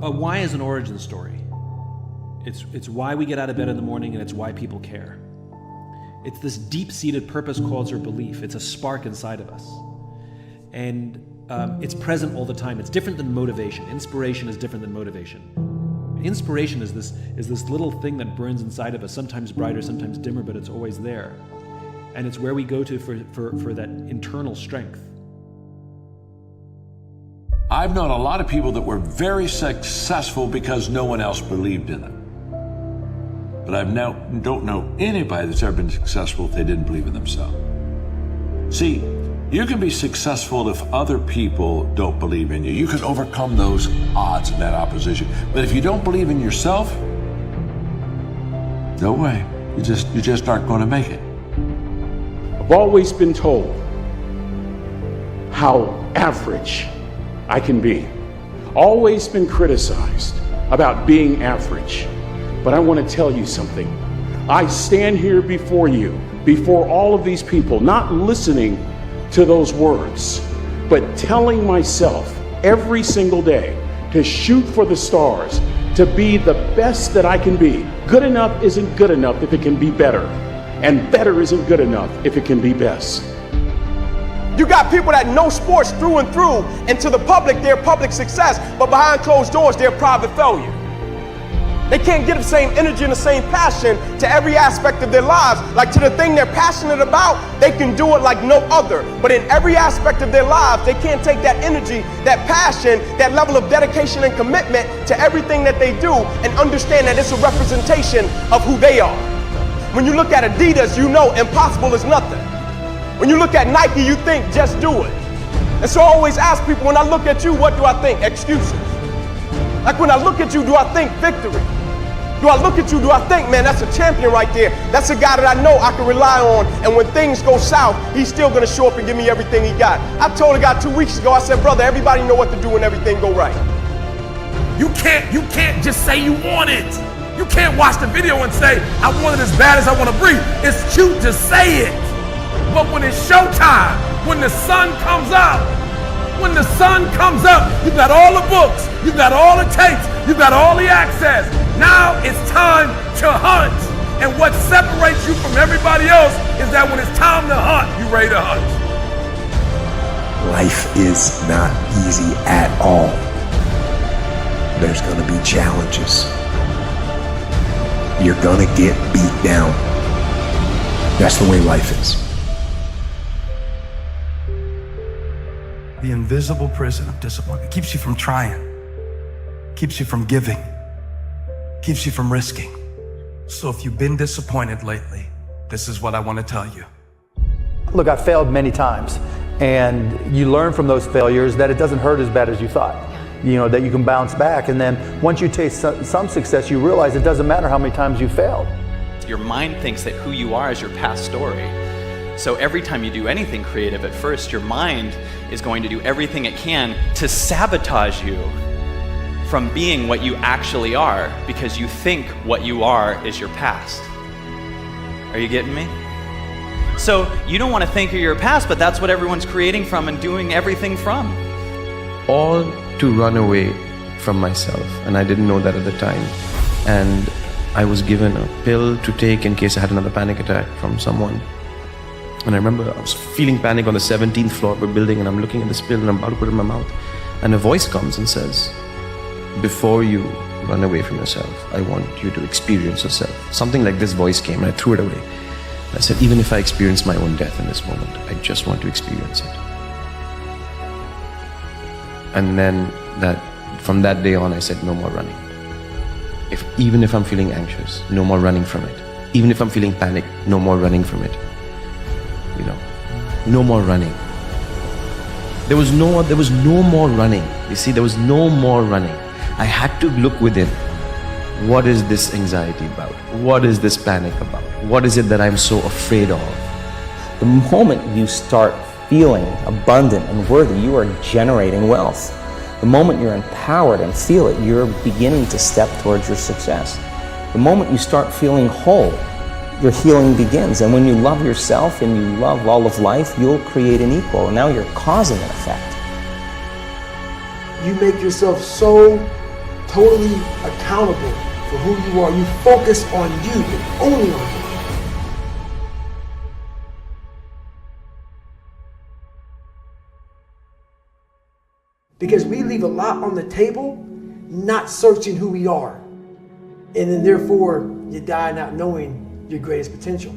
Why is an origin story. It's why we get out of bed in the morning, and it's why people care. It's this deep-seated purpose, cause, or belief. It's a spark inside of us. And it's present all the time. It's different than motivation. Inspiration is different than motivation. Inspiration is this little thing that burns inside of us, sometimes brighter, sometimes dimmer, but it's always there. And it's where we go to for that internal strength. I've known a lot of people that were very successful because no one else believed in them. But I don't know anybody that's ever been successful if they didn't believe in themselves. See, you can be successful if other people don't believe in you. You can overcome those odds and that opposition. But if you don't believe in yourself, no way. You just aren't going to make it. I've always been told how average I can be. Always been criticized about being average. But I want to tell you something. I stand here before you, before all of these people, not listening to those words, but telling myself every single day to shoot for the stars, to be the best that I can be. Good enough isn't good enough if it can be better, and better isn't good enough if it can be best. You got people that know sports through and through, and to the public, they're public success, but behind closed doors, they're private failure. They can't give the same energy and the same passion to every aspect of their lives. Like to the thing they're passionate about, they can do it like no other. But in every aspect of their lives, they can't take that energy, that passion, that level of dedication and commitment to everything that they do and understand that it's a representation of who they are. When you look at Adidas, you know impossible is nothing. When you look at Nike, you think just do it. And so I always ask people, when I look at you, what do I think? Excuses. Like when I look at you, do I think victory? Do I look at you, do I think, man, that's a champion right there. That's a guy that I know I can rely on. And when things go south, he's still gonna show up and give me everything he got. I told a guy 2 weeks ago, I said, brother, everybody know what to do when everything go right. You can't just say you want it. You can't watch the video and say, I want it as bad as I want to breathe. It's cute to say it. But when it's showtime, when the sun comes up, you've got all the books, you've got all the tapes, you've got all the access. Now it's time to hunt. And what separates you from everybody else is that when it's time to hunt, you're ready to hunt. Life is not easy at all. There's going to be challenges. You're going to get beat down. That's the way life is. The invisible prison of discipline. It keeps you from trying, keeps you from giving, keeps you from risking. So if you've been disappointed lately, this is what I want to tell you. Look, I failed many times, and you learn from those failures that it doesn't hurt as bad as you thought. You know, that you can bounce back, and then once you taste some success, you realize it doesn't matter how many times you failed. Your mind thinks that who you are is your past story. So every time you do anything creative at first, your mind is going to do everything it can to sabotage you from being what you actually are, because you think what you are is your past. Are you getting me? So you don't want to think of your past, but that's what everyone's creating from and doing everything from. All to run away from myself, and I didn't know that at the time. And I was given a pill to take in case I had another panic attack from someone. And I remember I was feeling panic on the 17th floor of a building, and I'm looking at this pill and I'm about to put it in my mouth. And a voice comes and says, before you run away from yourself, I want you to experience yourself. Something like this voice came, and I threw it away. I said, even if I experience my own death in this moment, I just want to experience it. And then from that day on, I said, no more running. Even if I'm feeling anxious, no more running from it. Even if I'm feeling panic, no more running from it. You know, no more running. There was no more running. You see, there was no more running. I had to look within. What is this anxiety about? What is this panic about? What is it that I'm so afraid of? The moment you start feeling abundant and worthy, you are generating wealth. The moment you're empowered and feel it, you're beginning to step towards your success. The moment you start feeling whole, your healing begins. And when you love yourself and you love all of life, you'll create an equal. And now you're causing an effect. You make yourself so totally accountable for who you are. You focus on you and only on you. Because we leave a lot on the table, not searching who we are. And then therefore, you die not knowing your greatest potential.